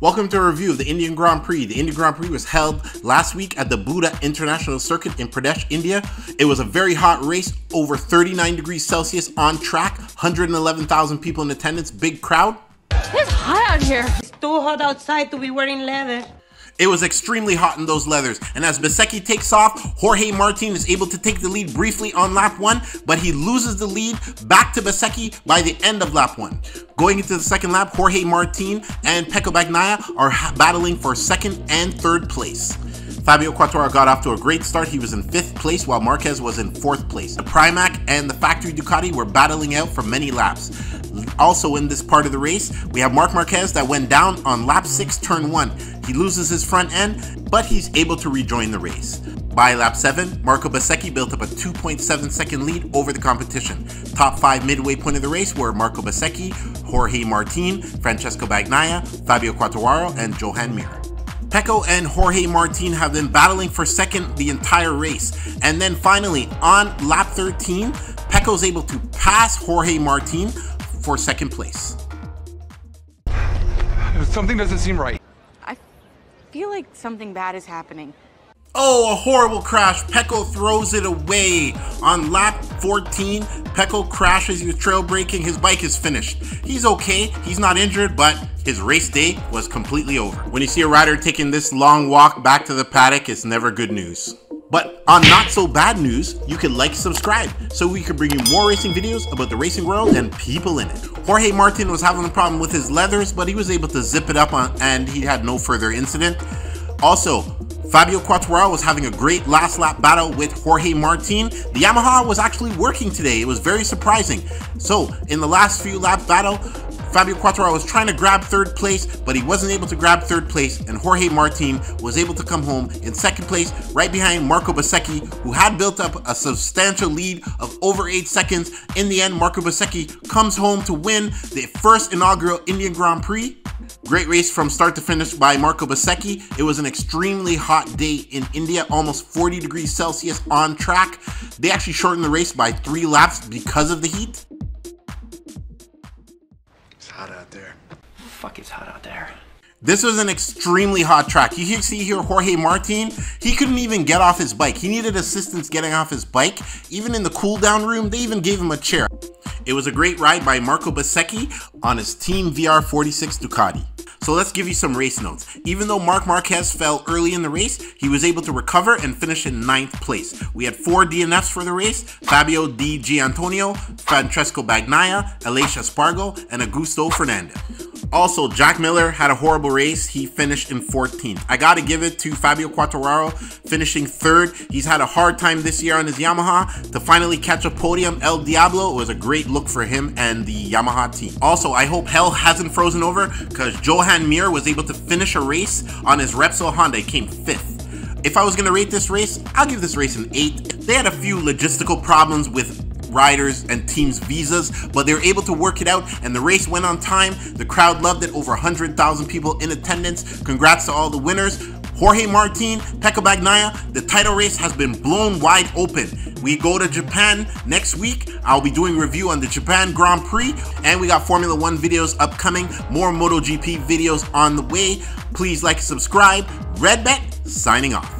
Welcome to a review of the Indian Grand Prix. The Indian Grand Prix was held last week at the Buddh International Circuit in Pradesh, India. It was a very hot race, over 39 degrees Celsius on track, 111,000 people in attendance, big crowd. It's hot out here. It's too hot outside to be wearing leather. It was extremely hot in those leathers, and as Bezzecchi takes off, Jorge Martin is able to take the lead briefly on lap 1, but he loses the lead back to Bezzecchi by the end of lap 1. Going into the second lap, Jorge Martin and Pecco Bagnaia are battling for second and third place. Fabio Quartararo got off to a great start. He was in 5th place while Marquez was in 4th place. The Pramac and the factory Ducati were battling out for many laps. Also in this part of the race, we have Marc Marquez that went down on lap 6, turn 1. He loses his front end, but he's able to rejoin the race. By lap 7, Marco Bezzecchi built up a 2.7 second lead over the competition. Top 5 midway point of the race were Marco Bezzecchi, Jorge Martin, Francesco Bagnaia, Fabio Quartararo, and Joan Mir. Pecco and Jorge Martin have been battling for second the entire race. And then finally, on lap 13, Pecco is able to pass Jorge Martin for second place. Something doesn't seem right. I feel like something bad is happening. Oh, a horrible crash. Pecco throws it away. On lap 14, Pecco crashes. He was trail braking. His bike is finished. He's okay. He's not injured, but his race day was completely over. When you see a rider taking this long walk back to the paddock, it's never good news. But on not so bad news, you can like, subscribe, so we can bring you more racing videos about the racing world and people in it. Jorge Martin was having a problem with his leathers, but he was able to zip it up and he had no further incident. Also, Fabio Quartararo was having a great last lap battle with Jorge Martin. The Yamaha was actually working today. It was very surprising. So in the last few lap battle, Fabio Quartararo was trying to grab 3rd place, but he wasn't able to grab 3rd place, and Jorge Martin was able to come home in 2nd place, right behind Marco Bezzecchi, who had built up a substantial lead of over 8 seconds. In the end, Marco Bezzecchi comes home to win the first inaugural Indian Grand Prix. Great race from start to finish by Marco Bezzecchi. It was an extremely hot day in India, almost 40 degrees Celsius on track. They actually shortened the race by 3 laps because of the heat. It's hot out there. Fuck, it's hot out there. This was an extremely hot track. You can see here Jorge Martin, he couldn't even get off his bike. He needed assistance getting off his bike. Even in the cool down room, they even gave him a chair. It was a great ride by Marco Bezzecchi on his Team VR46 Ducati. So let's give you some race notes. Even though Marc Marquez fell early in the race, he was able to recover and finish in 9th place. We had 4 DNFs for the race: Fabio Di Gianantonio, Francesco Bagnaia, Aleix Espargaro, and Augusto Fernandez. Also, Jack Miller had a horrible race. He finished in 14th. I gotta give it to Fabio Quartararo, finishing 3rd. He's had a hard time this year on his Yamaha. To finally catch a podium, El Diablo, was a great look for him and the Yamaha team. Also, I hope hell hasn't frozen over, because Joan Mir was able to finish a race on his Repsol Honda. He came 5th. If I was gonna rate this race, I'll give this race an 8. They had a few logistical problems with riders and teams' visas, but they were able to work it out, and the race went on time. The crowd loved it, over 100,000 people in attendance. Congrats to all the winners. Jorge Martin, Pecco Bagnaia, the title race has been blown wide open. We go to Japan next week. I'll be doing a review on the Japan Grand Prix, and we got Formula 1 videos upcoming, more MotoGP videos on the way. Please like and subscribe. Redbet, signing off.